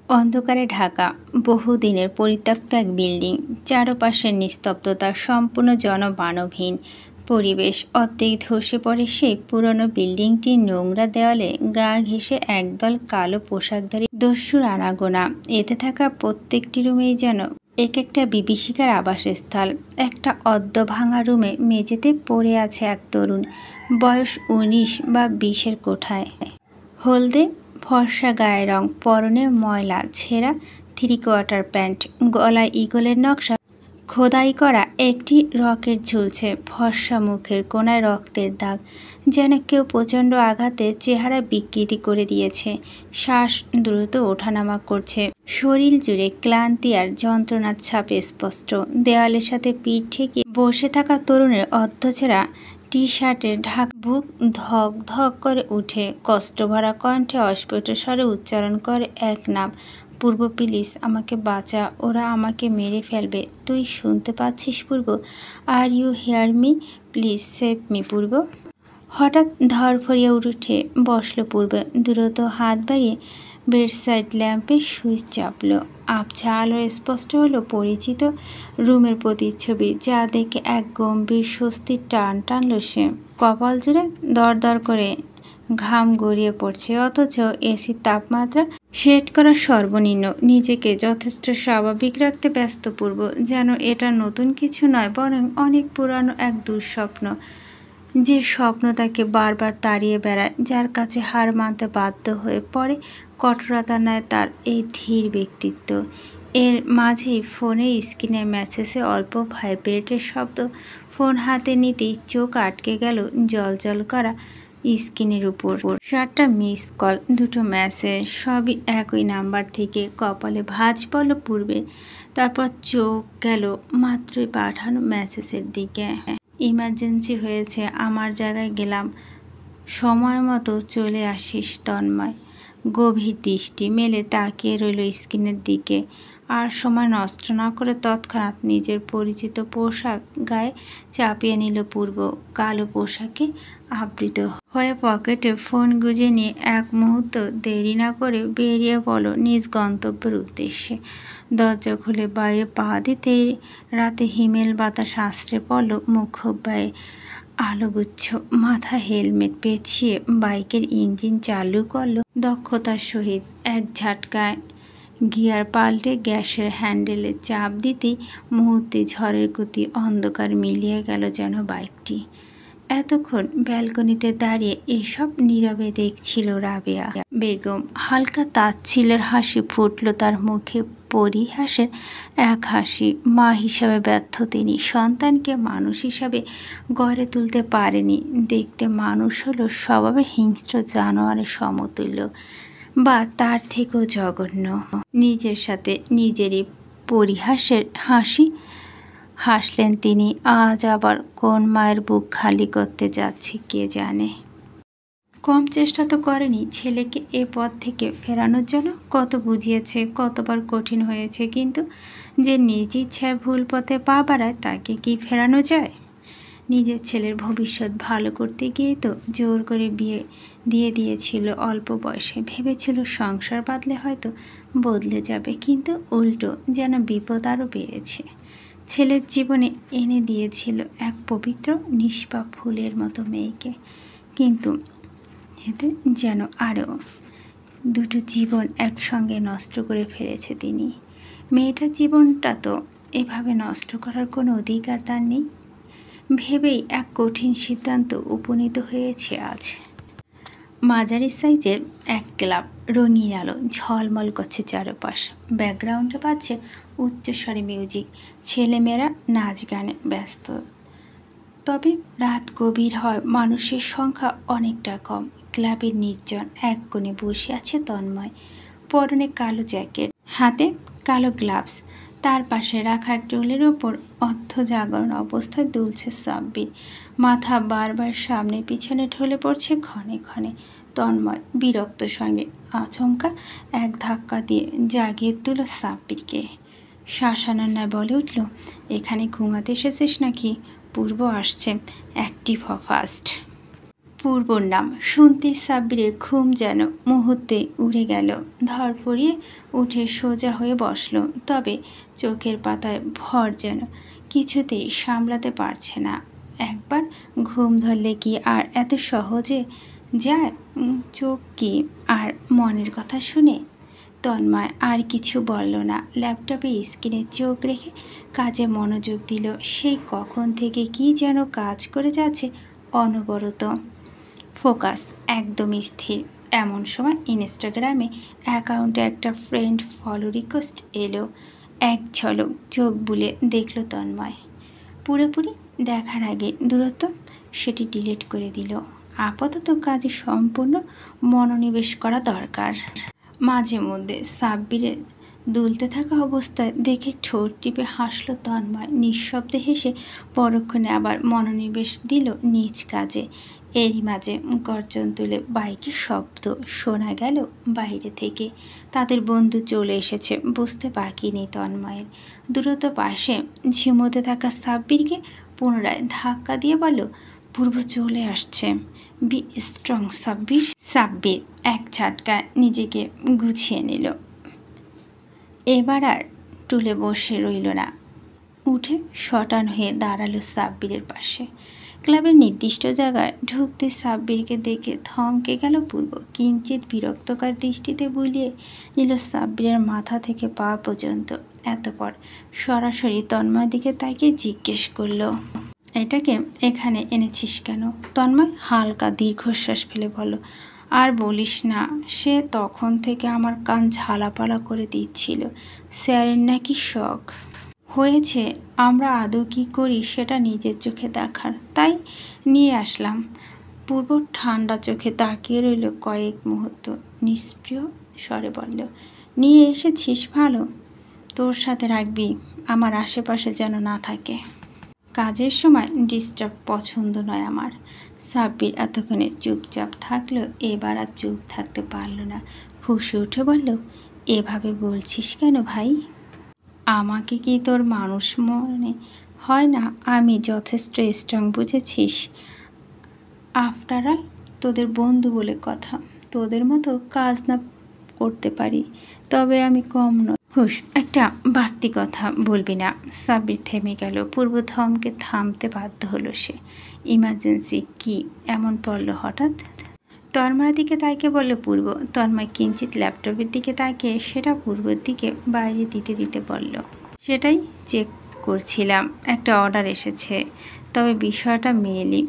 অন্ধকারে ঢাকা বহুদিনের পরিত্যক্ত এক বিল্ডিং। চারপাশের নিস্তব্ধতা, সম্পূর্ণ জনমানবহীন পরিবেশ। অর্ধেক ধসে পড়ে সেই পুরনো বিল্ডিংটির নোংরা দেওয়ালে গা ঘেঁষে একদল কালো পোশাকধারী দস্যুর আনাগোনা। এতে থাকা প্রত্যেকটি রুমেই যেন এক একটা বিভীষিকার আবাসস্থল। একটা ভাঙা রুমে মেঝেতে পড়ে আছে এক তরুণ, বয়স 19 বা 20-এর কোঠায়। হলদে ফর্সা গায়ের রং, পরনে ময়লা ছেঁড়া 3/4 প্যান্ট, গলায় ঈগলের নকশা খোদাই করা একটি রকেট ঝুলছে। ফর্সা মুখের কোনায় রক্তের দাগ, যেন কেউ প্রচণ্ড আঘাতে চেহারা বিকৃতি করে দিয়েছে। শ্বাস দ্রুত ওঠানামা করছে, শরীর জুড়ে ক্লান্তি আর যন্ত্রণার ছাপ স্পষ্ট। দেওয়ালের সাথে পিঠ ঠেকিয়ে বসে থাকা তরুণের অর্ধছেঁড়া টি-শার্টের ঢাক বুক ধক ধক করে উঠে। কষ্টভরা কণ্ঠে অস্ফুট স্বরে উচ্চারণ করে এক নাম, পূর্ব। প্লিজ আমাকে বাঁচা, ওরা আমাকে মেরে ফেলবে। তুই শুনতে পাচ্ছিস Purbo? Are you hear me? Please save me Purbo. হঠাৎ ধরফরিয়ে উঠে বসল পূর্ব, দ্রুত হাত বাড়িয়ে বেডসাইড ল্যাম্পের সুইচ চাপল। আবছা আলো স্পষ্ট হলো পরিচিত রুমের প্রতিচ্ছবি, যা দেখে এক গম্ভীর স্বস্তির টান টানল সে। কপাল জুড়ে দরদর করে ঘাম গড়িয়ে পড়ছে, অথচ এসির তাপমাত্রা সেট করা সর্বনিম্ন। নিজেকে যথেষ্ট স্বাভাবিক রাখতে ব্যস্ত পূর্ব, যেন এটা নতুন কিছু নয়, বরং অনেক পুরানো এক দুঃস্বপ্ন। যে স্বপ্ন তাকে বারবার তাড়িয়ে বেড়ায়, যার কাছে হার মানতে বাধ্য হয়ে পড়ে। কঠোরতা নয় তার এই ধীর ব্যক্তিত্ব। এর মাঝেই ফোনের স্ক্রিনে মেসেজে অল্প ভাইব্রেটের শব্দ। ফোন হাতে নিতেই চোখ আটকে গেল জ্বলজ্বল করা স্ক্রিনের উপর। 7টা মিস কল, 2টো মেসেজ, সবই একই নাম্বার থেকে। কপালে ভাঁজ পড়ল পূর্বে, তারপর চোখ গেল মাত্রই পাঠানো মেসেজের দিকে। ইমার্জেন্সি হয়েছে, আমার জায়গায় গেলাম, সময় মতো চলে আসিস তন্ময়। গভীর দৃষ্টি মেলে তাকিয়ে রইল স্ক্রিনের দিকে। আর সময় নষ্ট না করে তৎক্ষণাৎ নিজের পরিচিত পোশাক গায়ে চাপিয়ে নিল পূর্ব। কালো পোশাকে আবৃত হয়ে পকেটে ফোন গুজে নিয়ে এক মুহূর্ত দেরি না করে বেরিয়ে পড়ল নিজ গন্তব্যের উদ্দেশ্যে। দরজা খুলে বাইরে পা দিতেই রাতে হিমেল বাতাস আশ্রে পড়ল মুখব্বায়ে। আলোগুচ্ছ, মাথা হেলমেট পেঁচিয়ে বাইকের ইঞ্জিন চালু করল দক্ষতার সহিত। এক ঝাটকায় গিয়ার পাল্টে গ্যাসের হ্যান্ডেলে চাপ দিতেই মুহূর্তে ঝড়ের গতি অন্ধকার মিলিয়ে গেল যেন বাইকটি। এতক্ষণ ব্যালকনিতে দাঁড়িয়ে এসব নীরবে দেখছিল রাবেয়া বেগম। হালকা তাচ্ছিল্যের হাসি ফুটল তার মুখে, পরিহাসের এক হাসি। মা হিসাবে ব্যর্থ তিনি, সন্তানকে মানুষ হিসাবে গড়ে তুলতে পারেনি। দেখতে মানুষ হলো স্বভাবে হিংস্র জানোয়ারের সমতুল্য, বা তার থেকেও জঘন্য। নিজের সাথে নিজেরই পরিহাসের হাসি হাসলেন তিনি। আজ আবার কোন মায়ের বুক খালি করতে যাচ্ছে কে জানে। কম চেষ্টা তো করেনি ছেলেকে এ পথ থেকে ফেরানোর জন্য। কত বুঝিয়েছে, কতবার কঠিন হয়েছে, কিন্তু যে নিজ ইচ্ছায় ভুল পথে পা বাড়ায় তাকে কি ফেরানো যায়? নিজের ছেলের ভবিষ্যৎ ভালো করতে গিয়ে তো জোর করে বিয়ে দিয়ে দিয়েছিল অল্প বয়সে। ভেবেছিল সংসার বাঁধলে হয়তো বদলে যাবে, কিন্তু উল্টো, যেন বিপদ আরও বেড়েছে। ছেলের জীবনে এনে দিয়েছিল এক পবিত্র নিষ্পাপ ফুলের মতো মেয়েকে, কিন্তু এতে যেন আরও 2টো জীবন একসঙ্গে নষ্ট করে ফেলেছে তিনি। মেয়েটার জীবনটা তো এভাবে নষ্ট করার কোনো অধিকার তার নেই ভেবেই এক কঠিন সিদ্ধান্ত উপনীত হয়েছে আজ। মাঝারি সাইজের এক ক্লাব, রঙিন আলো ঝলমল করছে চারপাশ। ব্যাকগ্রাউন্ডে বাজছে উচ্চস্বরে মিউজিক, ছেলেমেয়েরা নাচ গানে ব্যস্ত। তবে রাত গভীর হয়, মানুষের সংখ্যা অনেকটা কম। ক্লাবের নির্জন এক কোণে বসে আছে তন্ময়, পরনে কালো জ্যাকেট, হাতে কালো গ্লাভস। তার পাশে রাখা টুলের ওপর অর্ধজাগরণ অবস্থায় দুলছে সাব্বির। মাথা বারবার সামনে পিছনে ঢলে পড়ছে ক্ষণে ক্ষণে। তন্ময় বিরক্ত সঙ্গে আচমকা এক ধাক্কা দিয়ে জাগিয়ে তুলো সাব্বিরকে। শাসানোর ন্যায় বলে উঠল, এখানে ঘুমাতে এসেছিস নাকি? পূর্ব আসছে, অ্যাক্টিভ হ ফাস্ট। পূর্বর নাম শুনতে সাব্বিরের ঘুম যেন মুহূর্তে উড়ে গেল। ধরফরিয়ে উঠে সোজা হয়ে বসল, তবে চোখের পাতায় ভর যেন কিছুতেই সামলাতে পারছে না। একবার ঘুম ধরলে কি আর এত সহজে যায়? চোখ কি আর মনের কথা শুনে? তন্ময় আর কিছু বলল না। ল্যাপটপে স্ক্রিনে চোখ রেখে কাজে মনোযোগ দিল। সেই কখন থেকে কি যেন কাজ করে যাচ্ছে অনবরত। ফোকাস একদম স্থির। এমন সময় ইনস্টাগ্রামে অ্যাকাউন্টে একটা ফ্রেন্ড ফলো রিকোয়েস্ট এলো। এক ঝলক চোখ বুলে দেখল তন্ময়। পুরোপুরি দেখার আগে দূরত্ব সেটি ডিলিট করে দিল। আপাতত কাজে সম্পূর্ণ মনোনিবেশ করা দরকার। মাঝে মধ্যে সাব্বিরের দুলতে থাকা অবস্থায় দেখে ঠোঁট টিপে হাসল তন্ময়। নিঃশব্দে হেসে পরক্ষণে আবার মনোনিবেশ দিল নিজ কাজে। এরই মাঝে গর্জন তুলে বাইকের শব্দ শোনা গেল বাইরে থেকে। তাদের বন্ধু চলে এসেছে বুঝতে বাকি নেই তন্ময়ের। দ্রুত পাশে ঝিমোতে থাকা সাব্বিরকে পুনরায় ধাক্কা দিয়ে বলল, পূর্ব চলে আসছে, বি স্ট্রং সাব্বির। সাব্বির এক ঝাটকায় নিজেকে গুছিয়ে নিল। এবার আর টুলে বসে রইল না, উঠে শটান হয়ে দাঁড়ালো সাব্বিরের পাশে। ক্লাবের নির্দিষ্ট জায়গায় ঢুকতে সাব্বিরকে দেখে থমকে গেল পূর্ব। কিঞ্চিত বিরক্তকর দৃষ্টিতে বুলিয়ে নিল সাব্বিরের মাথা থেকে পা পর্যন্ত। এতপর সরাসরি তন্ময়ের দিকে তাকিয়ে জিজ্ঞেস করল, এটাকে এখানে এনেছিস কেন? তন্ময় হালকা দীর্ঘশ্বাস ফেলে বলল, আর বলিস না, সে তখন থেকে আমার কান ঝালাপালা করে দিচ্ছিল। স্যারের নাকি শখ হয়েছে আমরা আদৌ কী করি সেটা নিজের চোখে দেখার, তাই নিয়ে আসলাম। পূর্ব ঠান্ডা চোখে তাকিয়ে রইল কয়েক মুহূর্ত। নিষ্প্রিয় স্বরে বলল, নিয়ে এসেছিস ভালো, তোর সাথে রাখবি, আমার আশেপাশে যেন না থাকে। কাজের সময় ডিস্টার্ব পছন্দ নয় আমার। সাব্বির এতক্ষণে চুপচাপ থাকলো, এবার আর চুপ থাকতে পারল না। ফুঁসে উঠে বলল, এভাবে বলছিস কেন ভাই? আমাকে কি তোর মানুষ মনে হয় না? আমি যথেষ্ট স্ট্রং, বুঝেছিস? আফটার অল তোদের বন্ধু বলে কথা। তোদের মতো কাজ না করতে পারি, তবে আমি কম নয়। হুশ, একটা বাড়তি কথা বলবি না। সাব্বির থেমে গেল। পূর্ব থমকে থামতে বাধ্য হলো সে। ইমার্জেন্সি কি এমন পড়ল হঠাৎ? তন্ময়ের দিকে তাকিয়ে বলল পূর্ব। তন্ময় কিঞ্চিত ল্যাপটপের দিকে তাকিয়ে সেটা পূর্বর দিকে বাইরে দিতে দিতে বলল, সেটাই চেক করছিলাম, একটা অর্ডার এসেছে, তবে বিষয়টা মেয়েলি।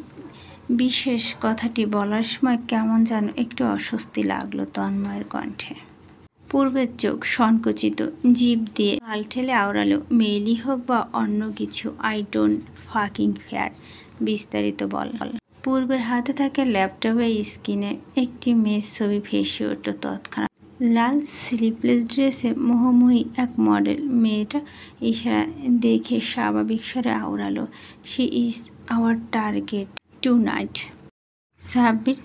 বিশেষ কথাটি বলার সময় কেমন যেন একটু অস্বস্তি লাগলো তন্ময়ের কণ্ঠে। পূর্বের চোখ সংকুচিত, জিভ দিয়ে গাল ঠেলে আওড়ালো, মেইলি হোক বা অন্য কিছু, আই ডোন্ট ফাকিং ফেয়ার। বিস্তারিত বল। পূর্বের হাতে থাকা ল্যাপটপের স্ক্রিনে একটি মেয়ের ছবি ভেসে উঠল তৎক্ষণাৎ। লাল স্লিভলেস ড্রেসে মোহময়ী এক মডেল। মেয়েটা ইশারা দেখে স্বাভাবিক স্বরে আওড়ালো, she is our target tonight. Sabbir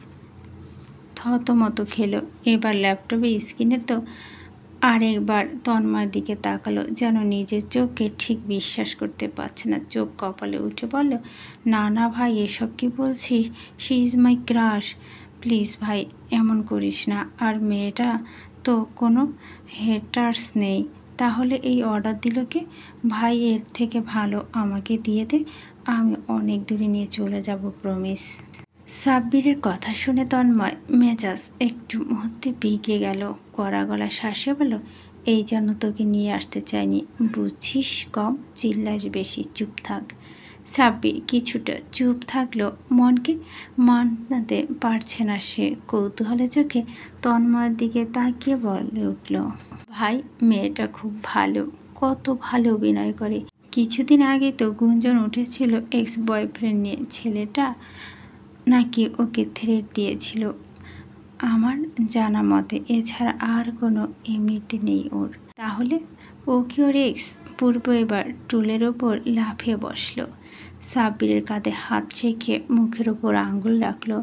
থতমত খেলো। এবার ল্যাপটপের স্ক্রিনে তো আরেকবার তন্ময়ের দিকে তাকালো, যেন নিজের চোখকে ঠিক বিশ্বাস করতে পারছে না। চোখ কপালে উঠে বলল, না না ভাই, এসব কি বলছিস? She is my crush, please ভাই এমন করিস না। আর মেয়েটা তো কোনো হেটার্স নেই, তাহলে এই অর্ডার দিল কে? ভাই এর থেকে ভালো আমাকে দিয়ে দে, আমি অনেক দূরে নিয়ে চলে যাব, প্রমিস। সাব্বিরের কথা শুনে তন্ময় মেজাজ একটু মুহূর্তে বিগড়ে গেল। কড়া গলা শ্বাসে বলল, এই জন্য তোকে নিয়ে আসতে চাইনি, বুঝছিস? কম চিল্লাস বেশি, চুপ থাক। সাব্বির কিছুটা চুপ থাকলো। মনকে মানাতে পারছে না সে। কৌতূহলের চোখে তন্ময়ের দিকে তাকিয়ে বলে উঠল, ভাই মেয়েটা খুব ভালো, কত ভালো অভিনয় করে। কিছুদিন আগে তো গুঞ্জন উঠেছিল এক্স বয়ফ্রেন্ড নিয়ে, ছেলেটা নাকি ওকে থ্রেট দিয়েছিল আমার জানা মতে। এছাড়া আর কোনো এমনিতে নেই ওর। তাহলে ও কি ওর এক্স? পূর্ব এবার টুলের ওপর লাফিয়ে বসলো। সাব্বিরের কাঁধে হাত রেখে মুখের ওপর আঙ্গুল রাখলো।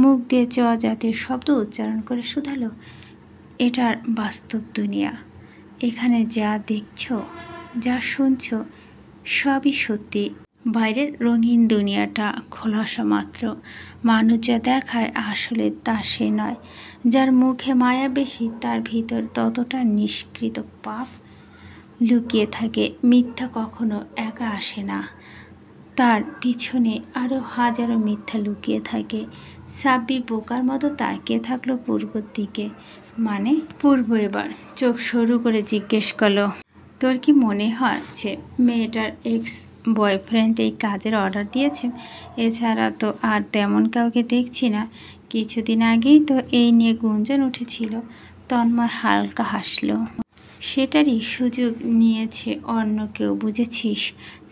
মুখ দিয়ে চ জাতীয় শব্দ উচ্চারণ করে শুধালো, এটার বাস্তব দুনিয়া। এখানে যা দেখছ, যা শুনছ, সবই সত্যি। বাইরের রঙিন দুনিয়াটা খোলাসা মাত্র। মানুষ যা দেখায় আসলে তা সে নয়। যার মুখে মায়া বেশি তার ভিতর ততটা নিষ্কৃত পাপ লুকিয়ে থাকে। মিথ্যা কখনো একা আসে না, তার পিছনে আরও হাজারো মিথ্যা লুকিয়ে থাকে। সাব্বির বোকার মতো তাকিয়ে থাকলো পূর্বর দিকে। মানে পূর্ব এবার চোখ সরু করে জিজ্ঞেস করলো, তোর কি মনে হচ্ছে মেয়েটার এক্স বয়ফ্রেন্ড এই কাজের অর্ডার দিয়েছে? এছাড়া তো আর তেমন কাউকে দেখছি না। কিছুদিন আগেই তো এই নিয়ে গুঞ্জন উঠেছিল। তন্ময় হালকা হাসলো। সেটারই সুযোগ নিয়েছে অন্য কেউ, বুঝেছিস?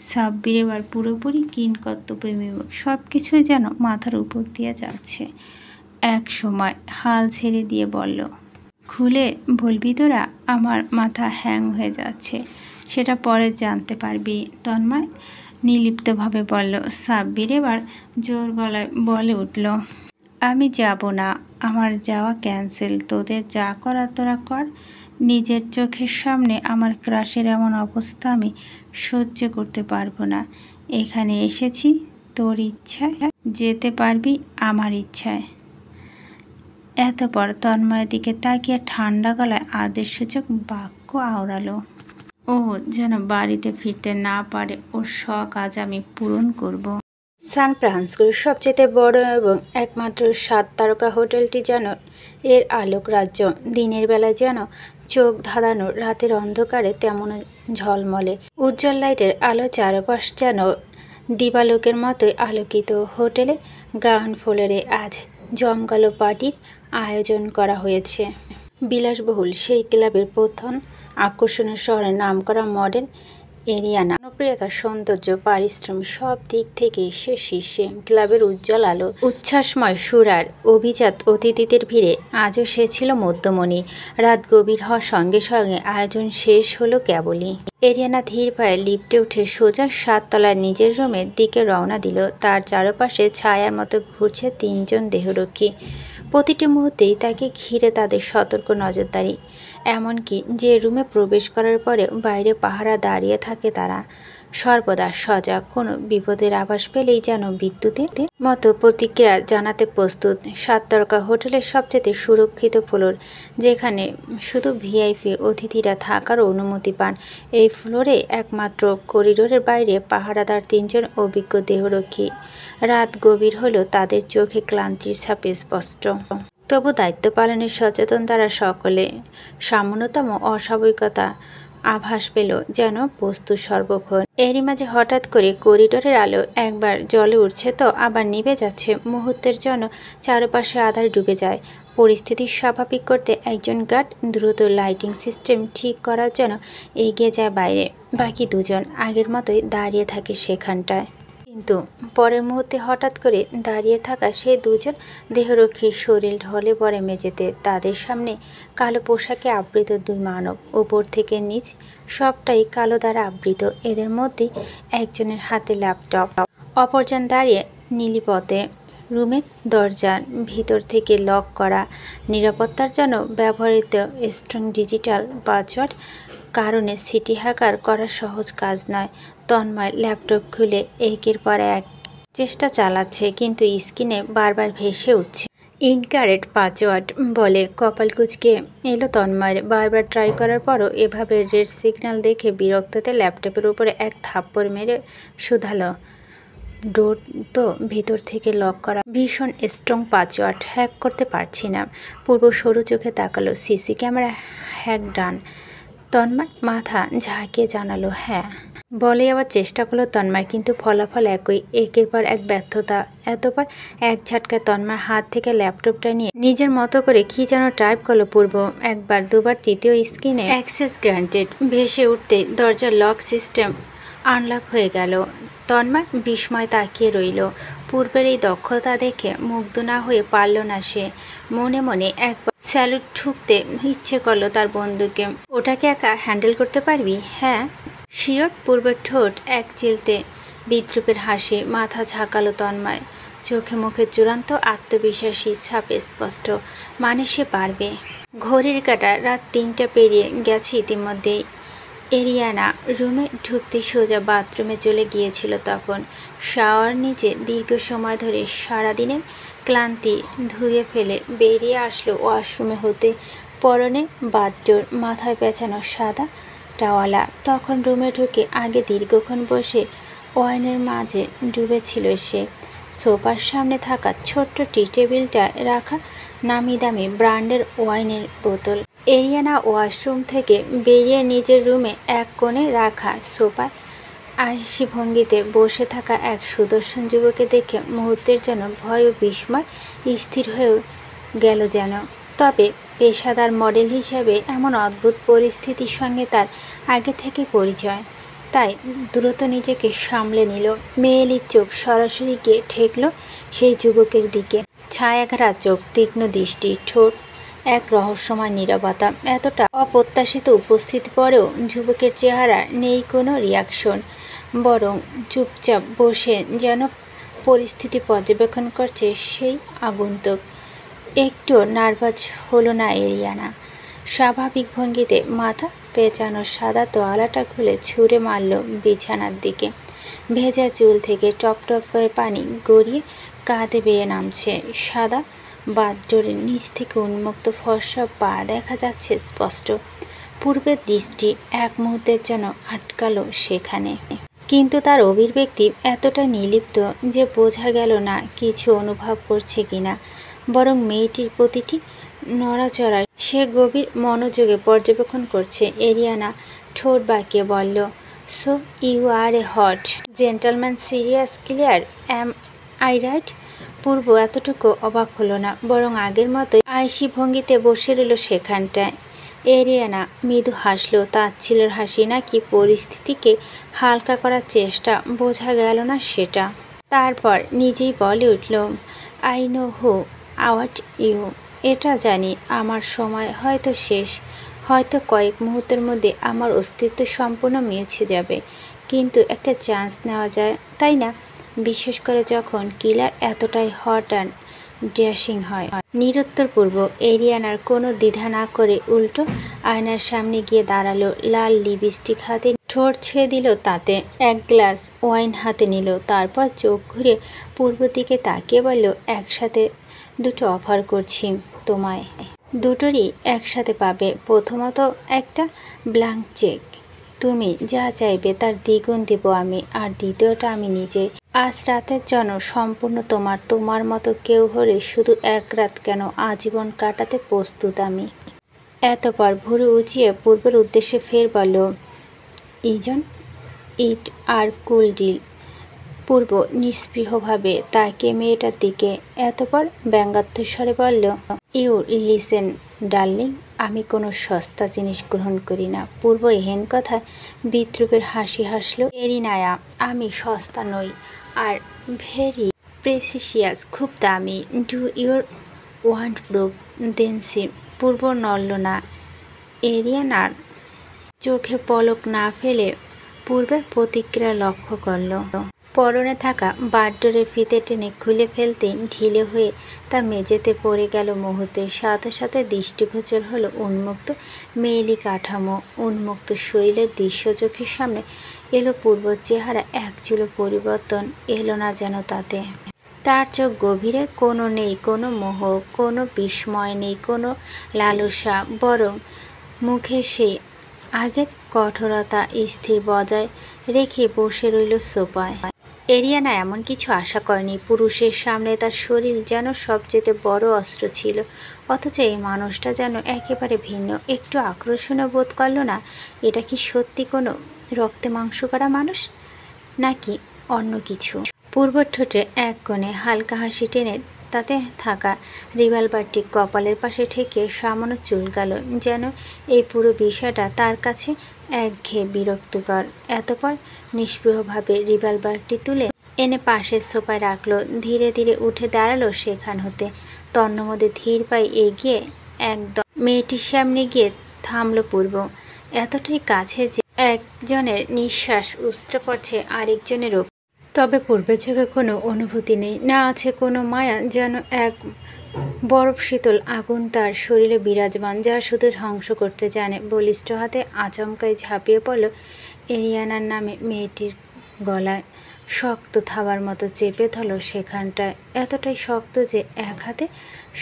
সাব্বির এবার পুরোপুরি কিংকর্তব্য বিমুখ। সব কিছুই যেন মাথার উপর দিয়ে যাচ্ছে। এক সময় হাল ছেড়ে দিয়ে বলল, খুলে বলবি তোরা? আমার মাথা হ্যাং হয়ে যাচ্ছে। সেটা পরে জানতে পারবি, তন্ময় নির্লিপ্তভাবে বলল। সাব্বির এবার জোর গলায় বলে উঠল, আমি যাব না, আমার যাওয়া ক্যান্সেল। তোদের যা করার তোরা কর। নিজের চোখের সামনে আমার ক্রাশের এমন অবস্থা আমি সহ্য করতে পারবো না। এখানে এসেছি তোর ইচ্ছায়, যেতে পারবি আমার ইচ্ছায়। এতপর তন্ময়ের দিকে তাকিয়ে ঠান্ডা গলায় আদেশসূচক বাক্য আওড়ালো। ও যেন বাড়িতে ফিরতে না পারে। ওর শখ আজ আমি পূরণ করব। সান ফ্রান্সিসকোর সবচেয়ে বড় এবং একমাত্র 7 তারকা হোটেলটি যেন এর আলোক রাজ্য। দিনের বেলায় যেন চোখ ধাঁধানো, রাতের অন্ধকারে তেমন ঝলমলে উজ্জ্বল লাইটের আলো। চারপাশ যেন দিবালোকের মতোই আলোকিত। হোটেলে গ্রাউন্ড ফ্লোরে আজ জমকালো পার্টির আয়োজন করা হয়েছে। বিলাসবহুল সেই ক্লাবের প্রধান আকর্ষণের শহরের নামকরা মডেল এরিয়ানা। জনপ্রিয়তা, সৌন্দর্য, পারিশ্রমিক সব দিক থেকে সে শীর্ষে। ক্লাবের উজ্জ্বল আলো, উচ্ছ্বাসময় সুর আর অভিজাত অতিথিদের ভিড়ে আজও সে ছিল মধ্যমণি। রাত গভীর হওয়ার সঙ্গে সঙ্গে আয়োজন শেষ হলো কেবলই। এরিয়ানা ধীর পায়ে লিফটে উঠে সোজা 7 তলার নিজের রুমের দিকে রওনা দিল। তার চারপাশে ছায়ার মতো ঘুরছে 3 জন দেহরক্ষী। প্রতিটি মুহূর্তেই তাকে ঘিরে তাদের সতর্ক নজরদারি। এমনকি যে রুমে প্রবেশ করার পরে বাইরে পাহারা দাঁড়িয়ে থাকে, তারা সর্বদা সজাগ। কোনো বিপদের আভাস পেলেই যেন বিদ্যুতের মতো প্রতিক্রিয়া জানাতে প্রস্তুত। 7 তারকা হোটেলের সবচেয়ে সুরক্ষিত ফ্লোর, যেখানে শুধু ভিআইপি অতিথিরা থাকার অনুমতি পান। এই ফ্লোরে একমাত্র করিডোরের বাইরে পাহারাদার 3 জন অভিজ্ঞ দেহরক্ষী। রাত গভীর হলেও তাদের চোখে ক্লান্তির ছাপ স্পষ্ট। তবু দায়িত্ব পালনের সচেতন তারা সকলে। সামান্যতম অস্বাভাবিকতা আভাস পেল যেন প্রস্তুত সর্বক্ষণ। এরই মাঝে হঠাৎ করে করিডোরের আলো একবার জ্বলে উঠছে তো আবার নিভে যাচ্ছে। মুহূর্তের জন্য চারপাশে আধার ডুবে যায়। পরিস্থিতি স্বাভাবিক করতে একজন গার্ড দ্রুত লাইটিং সিস্টেম ঠিক করার জন্য এগিয়ে যায় বাইরে। বাকি 2 জন আগের মতোই দাঁড়িয়ে থাকে সেখানটায়। কিন্তু পরের মুহূর্তে হঠাৎ করে দাঁড়িয়ে থাকা সেই 2 জন দেহরক্ষীর শরীর ঢলে পড়ে মেঝেতে। তাদের সামনে কালো পোশাকে আবৃত 2 মানব, ওপর থেকে নিচ সবটাই কালো দ্বারা আবৃত। এদের মধ্যে একজনের হাতে ল্যাপটপ, অপরজন দাঁড়িয়ে নীলিপথে। রুমের দরজার ভিতর থেকে লক করা। নিরাপত্তার জন্য ব্যবহৃত স্ট্রং ডিজিটাল পাসওয়ার্ড কারণে সিটি হ্যাকার করা সহজ কাজ নয়। তন্ময় ল্যাপটপ খুলে একের পর এক চেষ্টা চালাচ্ছে, কিন্তু স্ক্রিনে বারবার ভেসে উঠছে ইনকারেক্ট পাসওয়ার্ড বলে। কপাল কুঁচকে এলো তন্ময়ের। বারবার ট্রাই করার পরও এভাবে রেড সিগন্যাল দেখে বিরক্ততে ল্যাপটপের উপরে এক থাপ্পড় মেরে শুধালো, ডোর তো ভিতর থেকে লক করা, ভীষণ স্ট্রং পাসওয়ার্ড, হ্যাক করতে পারছি না। পূর্ব সরু চোখে তাকালো। সিসি ক্যামেরা হ্যাক ডান। তন্ময় মাথা ঝাঁকিয়ে জানালো, হ্যাঁ। বলে আবার চেষ্টা করলো তন্ময়, কিন্তু ফলাফল একই। একের পর এক ব্যর্থতা। এতবার এক ঝাটকায় তন্ময়ের হাত থেকে ল্যাপটপটা নিয়ে নিজের মতো করে কি যেন টাইপ করলো পূর্ব। একবার, দুবার, তৃতীয় স্ক্রিনে অ্যাক্সেস গ্রান্টেড ভেসে উঠতে দরজার লক সিস্টেম আনলক হয়ে গেল। তন্ময় বিস্ময় তাকিয়ে রইল। পূর্বের এই দক্ষতা দেখে মুগ্ধ না হয়ে পারল না সে। মনে মনে একবার স্যালুট ঠুকতে ইচ্ছে করলো তার বন্ধুকে। ওটাকে একা হ্যান্ডেল করতে পারবি? হ্যাঁ শিওর। পূর্বের ঠোঁট এক চিলতে বিদ্রুপের হাসি। মাথা ঝাঁকালো তন্ময়। চোখে মুখে চূড়ান্ত আত্মবিশ্বাসী ছাপ স্পষ্ট। মানে সে পারবে। ঘড়ির কাঁটা রাত 3টা পেরিয়ে গেছে ইতিমধ্যেই। এরিয়ানা রুমে ঢুকতে সোজা বাথরুমে চলে গিয়েছিল। তখন শাওয়ার নিচে দীর্ঘ সময় ধরে সারাদিনের ক্লান্তি ধুয়ে ফেলে বেরিয়ে আসলো ওয়াশরুমে হতে, পরনে বাথডোর, মাথায় পেঁচানো সাদা টাওয়ালা। তখন রুমে ঢুকে আগে দীর্ঘক্ষণ বসে ওয়াইনের মাঝে ডুবেছিল সে। সোফার সামনে থাকা ছোট্ট টি টেবিলটায় রাখা নামি দামি ব্র্যান্ডের ওয়াইনের বোতল। এরিয়ানা ওয়াশরুম থেকে বেরিয়ে নিজের রুমে এক কোণে রাখা সোফায় আয়েসি ভঙ্গিতে বসে থাকা এক সুদর্শন যুবককে দেখে মুহূর্তের জন্য ভয় ও বিস্ময় স্থির হয়ে গেল যেন। তবে পেশাদার মডেল হিসেবে এমন অদ্ভুত পরিস্থিতির সঙ্গে তার আগে থেকে পরিচয়, তাই দ্রুত নিজেকে সামলে নিল। মেয়েলি চোখ সরাসরি গিয়ে ঠেকল সেই যুবকের দিকে। ছায়াঘেরা চোখ, তীক্ষ্ণ দৃষ্টি, ঠোঁট এক রহস্যময় নীরবতা। এতটা অপ্রত্যাশিত উপস্থিতি পরেও যুবকের চেহারা নেই কোনো রিয়াকশন, বরং চুপচাপ বসে যেন পরিস্থিতি পর্যবেক্ষণ করছে সেই আগন্তুক। একটু নার্ভাস হলো না এরিয়ানা। স্বাভাবিক ভঙ্গিতে মাথা পেঁচানো সাদা তোয়ালাটা খুলে ছুঁড়ে মারল বিছানার দিকে। ভেজা চুল থেকে টপ টপ করে পানি গড়িয়ে কাঁধে বেয়ে নামছে। সাদা বাথডোরের নিচ থেকে উন্মুক্ত ফর্সা পা দেখা যাচ্ছে স্পষ্ট। পূর্বের দৃষ্টি এক মুহূর্তের জন্য আটকালো সেখানে, কিন্তু তার অভিব্যক্তি এতটা নির্লিপ্ত যে বোঝা গেল না কিছু অনুভব করছে কিনা, বরং মেয়েটির প্রতিটি নড়াচড়ায় সে গভীর মনোযোগে পর্যবেক্ষণ করছে। এরিয়ানা ঠোঁট বাঁকিয়ে বলল, so you are a hot gentleman, serious, clear, am I right? Purbo এতটুকু অবাক হলো না, বরং আগের মতোই আয়েসি ভঙ্গিতে বসে রইল সেখানটায়। এরিয়ানা মৃদু হাসল, তাচ্ছিল্যের হাসি নাকি পরিস্থিতিকে হালকা করার চেষ্টা, বোঝা গেল না সেটা। তারপর নিজেই বলে উঠল, আই নো হু আওয়াট ইউ। এটা জানি আমার সময় হয়তো শেষ, হয়তো কয়েক মুহূর্তের মধ্যে আমার অস্তিত্ব সম্পূর্ণ মুছে যাবে, কিন্তু একটা চান্স নেওয়া যায়, তাই না? বিশেষ করে যখন কিলার এতটাই হট অ্যান্ড ড্যাশিং হয়। নিরুত্তরপূর্ব এরিয়ানার কোনো দ্বিধা না করে উল্টো আয়নার সামনে গিয়ে দাঁড়ালো। লাল লিপস্টিক হাতে ঠোঁট ছুঁয়ে দিল তাতে, এক গ্লাস ওয়াইন হাতে নিল। তারপর চোখ ঘুরে পূর্ব দিকে তাকিয়ে বলল, একসাথে দুটো অফার করছি তোমায়, দুটোরই একসাথে পাবে। প্রথমত একটা ব্ল্যাঙ্ক চেক, তুমি যা চাইবে তার দ্বিগুণ দেব আমি, আর দ্বিতীয়টা আমি নিজে। আজ রাতের জন্য সম্পূর্ণ তোমার। তোমার মতো কেউ হলে শুধু এক রাত কেন, আজীবন কাটাতে প্রস্তুত আমি। এতপর ভুরু উঁচিয়ে পূর্বের উদ্দেশ্যে ফের বলল, ইজন ইট আর কুল ডিল? পূর্ব নিস্পৃহভাবে তাকিয়ে মেয়েটার দিকে, এতপর ব্যঙ্গাত্মস্বরে বলল, ইউ লিসেন ডার্লিং, আমি কোনো সস্তা জিনিস গ্রহণ করি না। পূর্ব এহেন কথা বিদ্রুপের হাসি হাসল। এরিনায়া, আমি সস্তা নই, আর ভেরি প্রেসিশিয়াস, খুব দামি। Do your want proof then see? Purbo নড়ল না। এরিয়ানার চোখে পলক না ফেলে পূর্বের প্রতিক্রিয়া লক্ষ্য করল। পরনে থাকা বাথডোরের ফিতে টেনে খুলে ফেলতে ঢিলে হয়ে তা মেঝেতে পড়ে গেল মুহূর্তে। সাথে সাথে দৃষ্টিগোচর হলো উন্মুক্ত মেয়েলি কাঠামো, উন্মুক্ত শরীরের দৃশ্য চোখের সামনে এলো। পূর্ব চেহারা এক চুলো পরিবর্তন এলো না যেন তাতে। তার চোখ গভীরে কোনো নেই কোনো মোহ, কোনো বিস্ময় নেই কোনো লালসা, বরং মুখে সেই আগের কঠোরতা স্থির বজায় রেখে বসে রইল সোফায়। এরিয়ানা এমন কিছু আশা করেনি। পুরুষের সামনে তার শরীর যেন সবচেয়ে বড় অস্ত্র ছিল, অথচ এই মানুষটা যেন একেবারে ভিন্ন। একটু আকর্ষণীয় বোধ করল না। এটা কি সত্যি কোনো রক্তে মাংস করা মানুষ, নাকি অন্য কিছু? পূর্ব ঠোঁটে এক কোণে হালকা হাসি টেনে তাতে থাকা রিভলভারটি কপালের পাশে ঠেকে সামান্য চুলকাল, যেন এই পুরো বিষয়টা তার কাছে একঘেয়ে বিরক্তিকর। এতপর নিষ্পৃহভাবে রিভলভারটি তুলে এনে পাশের সোফায় রাখলো। ধীরে ধীরে উঠে দাঁড়ালো সেখান হতে। তন্মধ্যে ধীর পায়ে এগিয়ে একদম মেয়েটির সামনে গিয়ে থামল পূর্ব, এতটাই কাছে যে একজনের নিঃশ্বাস উছড়ে পড়ছে আরেকজনেরও। তবে পূর্বের চোখে কোনো অনুভূতি নেই, না আছে কোনো মায়া, যেন এক বরফ শীতল আগুন তার শরীরে বিরাজমান, যা শুধু ধ্বংস করতে জানে। বলিষ্ঠ হাতে আচমকাই ঝাঁপিয়ে পড়ল এরিয়ানার নামে মেয়েটির গলায়, শক্ত থাবার মতো চেপে ধরল সেখানটায়, এতটাই শক্ত যে এক হাতে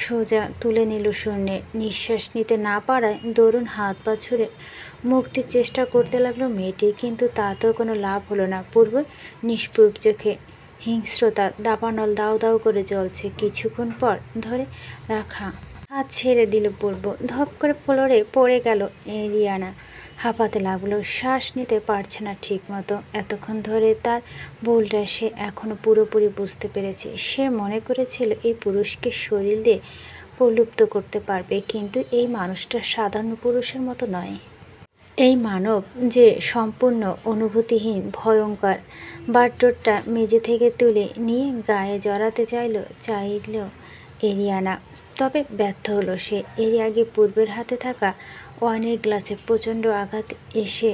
সোজা তুলে নিল শূন্যে। নিঃশ্বাস নিতে না পারায় দরুন হাত পা ছুঁড়ে মুক্তির চেষ্টা করতে লাগলো মেয়েটি, কিন্তু তাতেও কোনো লাভ হলো না। পূর্ব নিষ্প্রভ চোখে হিংস্রতা দাবানল দাউ দাউ করে জ্বলছে। কিছুক্ষণ পর ধরে রাখা হাত ছেড়ে দিল পূর্ব। ধপ করে ফ্লোরে পড়ে গেল এরিয়ানা। হাঁপাতে লাগলো, শ্বাস নিতে পারছে না ঠিক মতো। এতক্ষণ ধরে তার ভুলটা সে এখনও পুরোপুরি বুঝতে পেরেছে। সে মনে করেছিল এই পুরুষকে শরীর দিয়ে প্রলুব্ধ করতে পারবে, কিন্তু এই মানুষটা সাধারণ পুরুষের মতো নয়। এই মানব যে সম্পূর্ণ অনুভূতিহীন, ভয়ঙ্কর। বারডোরটা মেঝে থেকে তুলে নিয়ে গায়ে জড়াতে চাইল এরিয়ানা, তবে ব্যর্থ হলো সে। এর আগে পূর্বের হাতে থাকা ওয়াইনের গ্লাসে প্রচণ্ড আঘাত এসে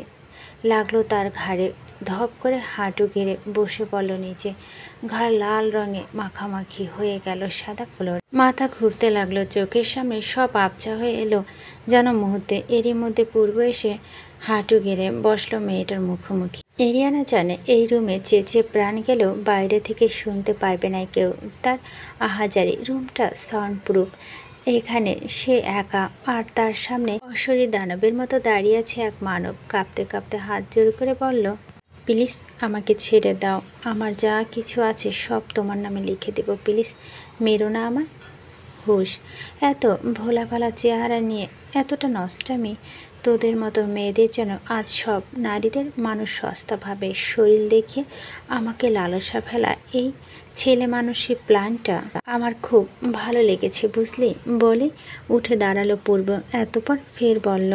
লাগলো তার ঘাড়ে। ধপ করে হাঁটু গেড়ে বসে পড়ল নিচে। ঘাড় লাল রঙে মাখামাখি হয়ে গেল সাদা ফ্লোর। মাথা ঘুরতে লাগলো, চোখের সামনে সব আবছা হয়ে এলো যেন মুহূর্তে। এরই মধ্যে পূর্ব এসে হাঁটু গেড়ে বসলো মেয়েটার মুখোমুখি। এরিয়ানা জানে এই রুমে চেঁচিয়ে প্রাণ গেলেও বাইরে থেকে শুনতে পারবে না কেউ তার আহাজারি। রুমটা সাউন্ড প্রুফ। এখানে সে একা, আর তার সামনে অশরীর দানবের মতো দাঁড়িয়ে আছে এক মানব। কাঁপতে কাঁপতে হাত জোর করে বলল, প্লিজ আমাকে ছেড়ে দাও, আমার যা কিছু আছে সব তোমার নামে লিখে দেব, প্লিজ মেরো না আমার। হুশ, এত ভোলা ভালা চেহারা নিয়ে এতটা নষ্টামি। তোদের মতো মেয়েদের যেন আজ সব নারীদের মানুষ সস্তা ভাবে। শরীর দেখিয়ে আমাকে লালসা ফেলা এই ছেলে মানুষের প্ল্যানটা আমার খুব ভালো লেগেছে, বুঝলি? বলে উঠে দাঁড়ালো পূর্ব। এতপর ফের বলল,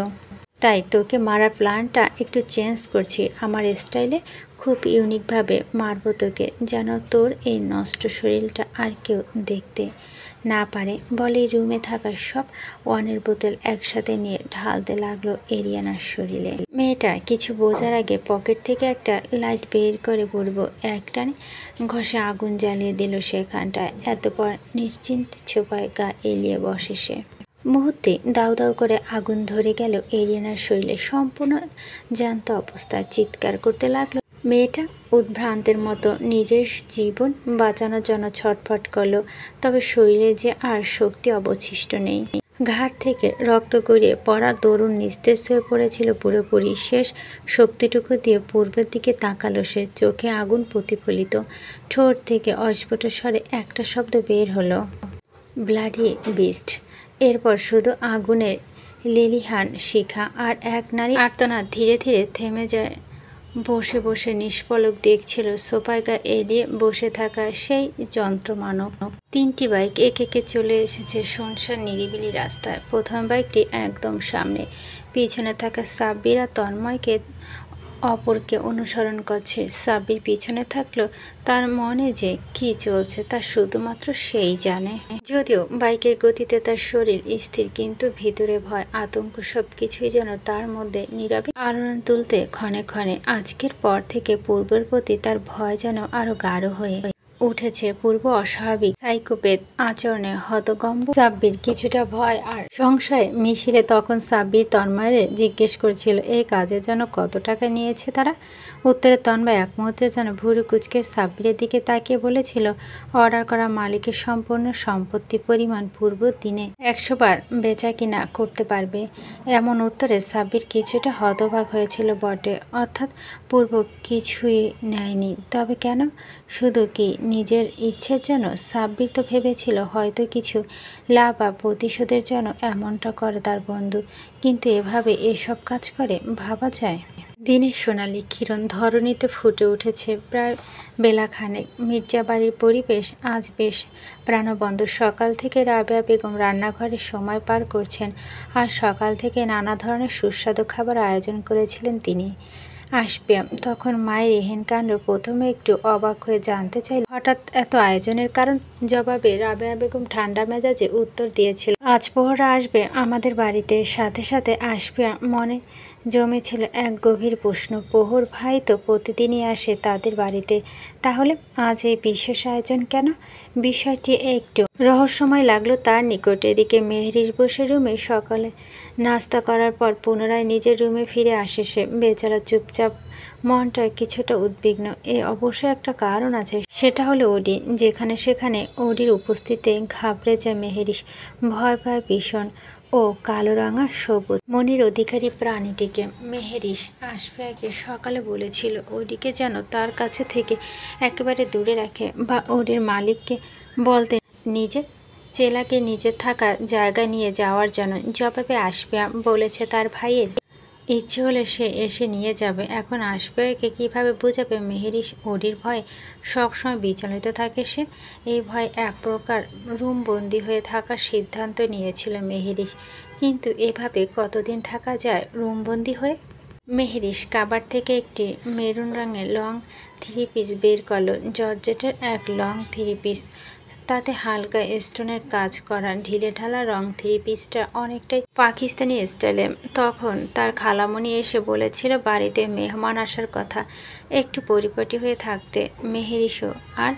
তাই তোকে মারার প্ল্যানটা একটু চেঞ্জ করছি। আমার স্টাইলে খুব ইউনিকভাবে মারব তোকে, যেন তোর এই নষ্ট শরীরটা আর কেউ দেখতে না পারে। বলেই রুমে থাকা সব ওয়ানের বোতল একসাথে নিয়ে ঢালতে লাগলো এরিয়ানার শরীরে। মেয়েটা কিছু বোঝার আগে পকেট থেকে একটা লাইট বের করে পূর্ব একটানে ঘষে আগুন জ্বালিয়ে দিল সেখানটায়। এতপর নিশ্চিন্ত ছোপায় গা এলিয়ে বসে সে। মুহূর্তে দাউ দাউ করে আগুন ধরে গেল এরিয়ানার শরীরে। সম্পূর্ণ জ্যান্ত অবস্থায় চিৎকার করতে লাগলো মেয়েটা। উদ্ভ্রান্তের মতো নিজের জীবন বাঁচানোর জন্য ছটফট করলো, তবে শরীরে যে আর শক্তি অবশিষ্ট নেই। ঘাড় থেকে রক্ত গড়িয়ে পড়া দরুন নিস্তেজ হয়ে পড়েছিল পুরোপুরি। শেষ শক্তিটুকু দিয়ে পূর্বের দিকে তাকালো সে। চোখে আগুন প্রতিফলিত, ঠোঁট থেকে অস্ফুট স্বরে একটা শব্দ বের হলো, ব্লাডি বিস্ট। এরপর শুধু আগুনের লেলিহান শিখা আর এক নারী আর্তনাদ। ধীরে ধীরে থেমে যায়। বসে বসে নিষ্পলক দেখছিল সোফায় গা এলিয়ে বসে থাকা সেই যন্ত্রমানব। 3টি বাইক একে একে চলে এসেছে শুনশান নিরিবিলি রাস্তায়। প্রথম বাইকটি একদম সামনে, পিছনে থাকা সাব্বির আর তন্ময়কে অপরকে অনুসরণ করছে। সাব্বির পিছনে থাকলেও তার মনে যে কি চলছে তা শুধুমাত্র সেই জানে। যদিও বাইকের গতিতে তার শরীর স্থির, কিন্তু ভিতরে ভয়, আতঙ্ক সবকিছুই যেন তার মধ্যে নীরবে আলোড়ন তুলতে ক্ষণে ক্ষণে। আজকের পর থেকে পূর্বের প্রতি তার ভয় যেন আরো গাঢ় হয়ে উঠেছে। পূর্ব অস্বাভাবিক সাইকোপ্যাথ আচরণে হতগম্ব সাব্বির কিছুটা ভয় আর সংশয়ে মিশিয়ে তখন সাব্বির তন্ময়ের জিজ্ঞেস করছিল, এই কাজের জন্য কত টাকা নিয়েছে তারা? উত্তরে তন্ময় এক মুহূর্তে যেন ভুরু কুচকে সাব্বিরের দিকে তাকিয়ে বলেছিল, অর্ডার করা মালিকের সম্পূর্ণ সম্পত্তি পরিমাণ পূর্ব দিনে 100 বার বেচা কিনা করতে পারবে। এমন উত্তরে সাব্বির কিছুটা হতবাক হয়েছিল বটে। অর্থাৎ পূর্ব কিছুই নেয়নি, তবে কেন? শুধু কি নিজের ইচ্ছের জন্য? সাব্বির তো ভেবেছিল হয়তো কিছু লাভ বা প্রতিশোধের জন্য এমনটা করে তার বন্ধু, কিন্তু এভাবে এসব কাজ করে ভাবা যায়? দিনের সোনালি কিরণ ধরণীতে ফুটে উঠেছে। প্রায় বেলাখানেক। মির্জাবাড়ির পরিবেশ আজ বেশ প্রাণবন্ত। সকাল থেকে রাবেয়া বেগম রান্নাঘরে সময় পার করছেন, আর সকাল থেকে নানা ধরনের সুস্বাদু খাবার আয়োজন করেছিলেন তিনি। আসবে তখন মায়ের এহেন কাণ্ড প্রথমে একটু অবাক হয়ে জানতে চাইল হঠাৎ এত আয়োজনের কারণ। জবাবে রাবেয়া বেগম ঠান্ডা মেজাজে উত্তর দিয়েছিল, আজ প্রহরা আসবে আমাদের বাড়িতে, সাথে সাথে আসবে মনে জমেছিল এক গভীর প্রশ্ন। প্রহর ভাই তো প্রতিদিনই আসে তাদের বাড়িতে, তাহলে আজ এই বিশেষ আয়োজন কেন? বিষয়টি একটু রহস্যময় লাগলো তার নিকট। এদিকে মেহরিশ বসে রুমে সকালে নাস্তা করার পর পুনরায় নিজের রুমে ফিরে আসে সে। বেচারা চুপচাপ, মনটা কিছুটা উদ্বিগ্ন। অবশ্যই একটা কারণ আছে, সেটা হলো ওডি। যেখানে সেখানে ওডির উপস্থিতিতে ঘাবড়ে যায় মেহরিশ। ভয় পায় ভীষণ ও কালো রাঙা সবুজ মনির অধিকারী প্রাণীটিকে। মেহরিশ আশফিয়াকে সকালে বলেছিল ওডিকে যেন তার কাছে থেকে একেবারে দূরে রাখে, বা ওডির মালিককে বলতে নিজে চেলাকে নিজের থাকা জায়গায় নিয়ে যাওয়ার জন্য। জবাবে আশফিয়া বলেছে তার ভাইয়ের ইচ্ছে হলে সে এসে নিয়ে যাবে। এখন আশফিয়াকে কীভাবে বোঝাবে মেহরিশ? ওডির ভয়ে সবসময় বিচলিত থাকে সে। এই ভয় এক প্রকার রুমবন্দি হয়ে থাকার সিদ্ধান্ত নিয়েছিল মেহরিশ। কিন্তু এভাবে কতদিন থাকা যায় রুমবন্দি হয়ে? মেহরিশ কাবার থেকে একটি মেরুন রঙের লং থ্রি পিস বের করলো। জর্জেটের এক লং থ্রি পিস, তাতে হালকা স্টোনের কাজ করা ঢিলেঢালা রং থ্রি পিসটা অনেকটাই পাকিস্তানি স্টাইলে। তখন তার খালামণি এসে বলেছিল বাড়িতে মেহমান আসার কথা, একটু পরিপাটি হয়ে থাকতে। মেহরিশও আর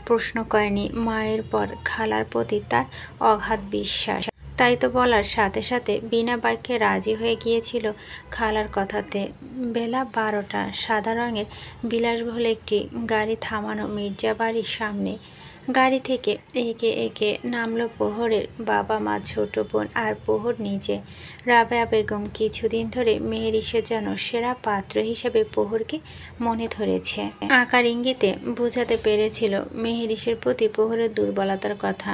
প্রশ্ন করেনি মায়ের পর খালার প্রতি তার অগাধ বিশ্বাস। তাই তো বলার সাথে সাথে বিনা বাক্যে রাজি হয়ে গিয়েছিল খালার কথাতে। বেলা 12টা। সাদা রঙের বিলাসবহুল একটি গাড়ি থামানো মির্জা বাড়ির সামনে। গাড়ি থেকে একে একে নামলো প্রহরের বাবা মা, ছোট বোন আর প্রহর নিজে। রাবেয়া বেগম কিছুদিন ধরে মেহরিশের জন্য সেরা পাত্র হিসেবে প্রহরকে মনে ধরেছে। আকার ইঙ্গিতে বোঝাতে পেরেছিল মেহরিশের প্রতি প্রহরের দুর্বলতার কথা।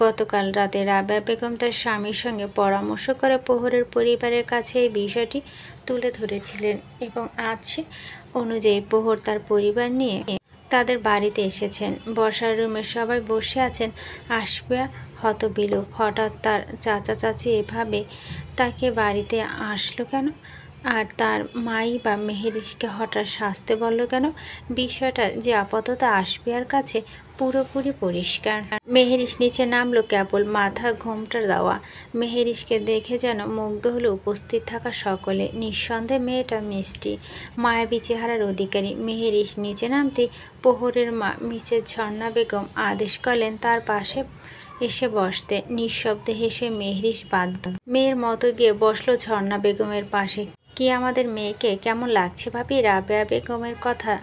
গতকাল রাতে রাবেয়া বেগম তার স্বামীর সঙ্গে পরামর্শ করে প্রহরের পরিবারের কাছে এই বিষয়টি তুলে ধরেছিলেন, এবং আজ সে অনুযায়ী প্রহর তার পরিবার নিয়ে তাদের বাড়িতে এসেছেন। বসার রুমে সবাই বসে আছেন। আশফিয়া হতবিলোপ। হঠাৎ তার চাচা চাচি এভাবে তাকে বাড়িতে আসলো কেন? আর তার মাই বা মেহরিশকে হঠাৎ সাজতে বলল কেন? বিষয়টা যে আপাতত আশফিয়ার কাছে পুরোপুরি পরিষ্কার। মেহরিশ নিচে নামলো কেবল মাথা ঘোমটা দেওয়া। মেহরিশকে দেখে যেন মুগ্ধ হলো উপস্থিত থাকা সকলে। নিঃসন্দেহে মেয়েটা মিষ্টি, মায়াবী চেহারার অধিকারী। মেহরিশ নিচে নামতে প্রহরের মা মিসেস ঝর্ণা বেগম আদেশ করলেন তার পাশে এসে বসতে। নিঃশব্দে হেসে মেহরিশ বাধ্য মেয়ের মতো গিয়ে বসলো ঝর্ণা বেগমের পাশে। কি আমাদের মেয়েকে কেমন লাগছে ভাবি? রাবেয়া বেগমের কথা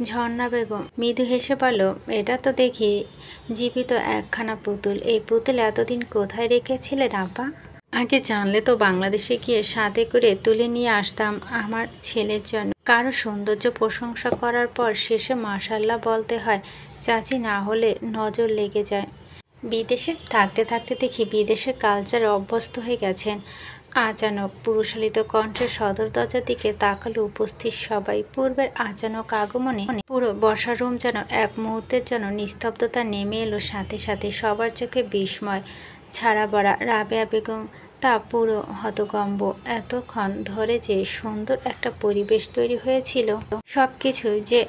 ঝর্ণা বেগম মৃদু হেসে বলল, এটা তো দেখি জীবিত একখানা পুতুল। এই পুতুল এতদিন কোথায় রেখেছিলেন আপা? আগে জানলে তো বাংলাদেশে গিয়ে সাথে করে তুলে নিয়ে আসতাম আমার ছেলের জন্য। কারো সৌন্দর্য প্রশংসা করার পর শেষে মাশাল্লাহ বলতে হয় চাচি, না হলে নজর লেগে যায়। বিদেশে থাকতে থাকতে দেখি বিদেশের কালচারে অভ্যস্ত হয়ে গেছেন। আচানক পুরুষালিত কণ্ঠের সদর দরজার দিকে তাকালো উপস্থিত সবাই। পূর্বের আচানক আগমনে পুরো বসার রুম যেন এক মুহূর্তের জন্য নিস্তব্ধতা নেমে এলো। সাথে সাথে সবার চোখে বিস্ময় ছাড়া বড়া। রাবেয়া বেগম তা পুরো হতভম্ব। এতক্ষণ ধরে যে সুন্দর একটা পরিবেশ তৈরি হয়েছিল, সব কিছু যে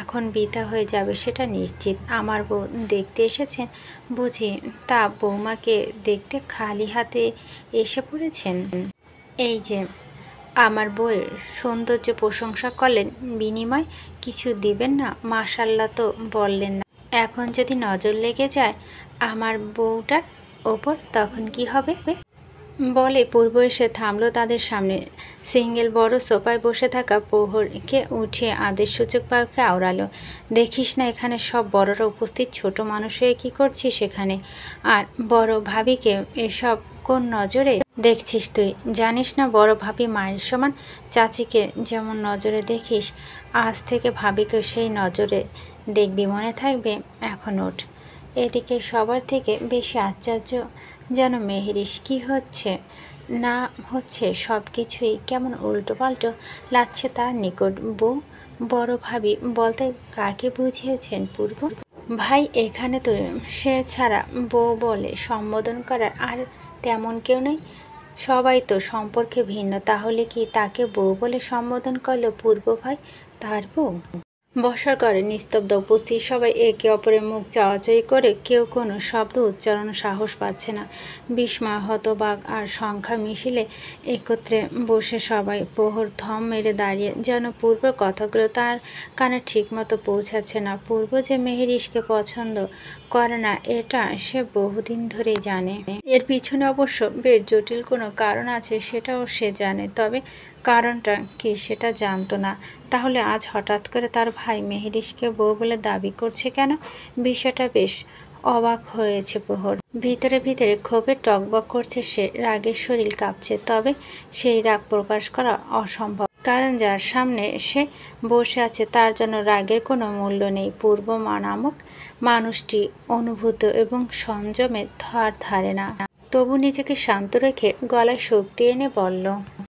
এখন বৃথা হয়ে যাবে সেটা নিশ্চিত। আমার বউ দেখতে এসেছেন বুঝি? তা বৌমাকে দেখতে খালি হাতে এসে পড়েছেন? এই যে আমার বউয়ের সৌন্দর্য প্রশংসা করলেন, বিনিময় কিছু দিবেন না? মাশাল্লাহ তো বললেন না। এখন যদি নজর লেগে যায় আমার বউটার ওপর, তখন কি হবে? বলে পূর্ব এসে থামলো তাদের সামনে। সিঙ্গেল বড় সোফায় বসে থাকা প্রহরকে উঠিয়ে আদেশসূচক বাক্যে আওড়ালো, দেখিস না এখানে সব বড়রা উপস্থিত, ছোট মানুষ হয়ে কী করছিস সেখানে? আর বড় ভাবিকে এসব কোন নজরে দেখছিস তুই? জানিস না বড় ভাবি মায়ের সমান? চাচিকে যেমন নজরে দেখিস, আজ থেকে ভাবিকেও সেই নজরে দেখবি, মনে থাকবে। এখন ওঠ। এদিকে সবার থেকে বেশি আশ্চর্য যেন মেহরিশ। কি হচ্ছে না হচ্ছে সব কিছুই কেমন উল্টোপাল্টো লাগছে তার নিকট। বউ, বড় ভাবি বলতে কাকে বুঝিয়েছেন পূর্ব ভাই? এখানে তো সে ছাড়া বউ বলে সম্বোধন করার আর তেমন কেউ নেই। সবাই তো সম্পর্কে ভিন্ন, তাহলে কি তাকে বউ বলে সম্বোধন করলো পূর্ব ভাই তার বউ? বসার ঘরে নিস্তব্ধ, উপস্থিত সবাই একে অপরের মুখ চাওয়াচাই করে, কেউ কোনো শব্দ উচ্চারণ সাহস পাচ্ছে না। বিস্ময়, হতবাক আর সংখ্যা মিশিলে একত্রে বসে সবাই প্রহর থম মেরে দাঁড়িয়ে, যেন পূর্বের কথাগুলো তার কানে ঠিকমতো পৌঁছাচ্ছে না। পূর্ব যে মেহেরিশকে পছন্দ করে না এটা সে বহুদিন ধরেই জানে। এর পিছনে অবশ্য বেশ জটিল কোনো কারণ আছে, সেটাও সে জানে, তবে কারণটা কি সেটা জানতো না। তাহলে আজ হঠাৎ করে তার ভাই মেহেরিশকে বউ বলে দাবি করছে কেন? বিষয়টা বেশ অবাক হয়েছে প্রহর। ভিতরে ভিতরে ক্ষোভে টগবগ করছে সে, রাগের শরীর কাঁপছে, তবে সেই রাগ প্রকাশ করা অসম্ভব, কারণ যার সামনে সে বসে আছে তার জন্য রাগের কোনো মূল্য নেই। পূর্ব নামক মানুষটি অনুভূত এবং সংযমে ধার ধারে না, তবু নিজেকে শান্ত রেখে গলায় শক্তি এনে বলল,